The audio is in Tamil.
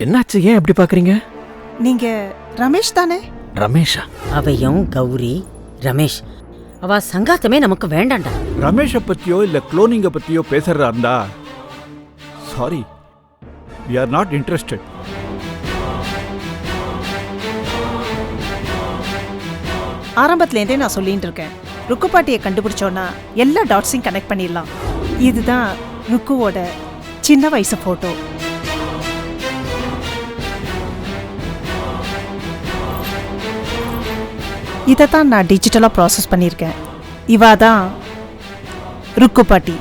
என்னாச்சு? ஏன் எப்படி பாக்குறீங்க? நீங்க ரமேஷ் தானே? ரமேஷா? அவையும் கௌரி ரமேஷ் அவ சங்காத்தமே நமக்கு வேண்டாண்டா. ரமேஷை பத்தியோ இல்ல குளோனிங்க பத்தியோ பேசுறதா இருந்தா sorry, we are not interested. ஆரம்பத்துலேருந்தே நான் சொல்லிட்டு இருக்கேன், ருக்கு பாட்டியை கண்டுபிடிச்சோன்னா எல்லா டாட்ஸையும் கனெக்ட் பண்ணிடலாம். இதுதான் ருக்குவோட சின்ன வயசு போட்டோ. இதை தான் நான் டிஜிட்டலாக ப்ராசஸ் பண்ணியிருக்கேன். இவா தான் ருக்கு பாட்டி.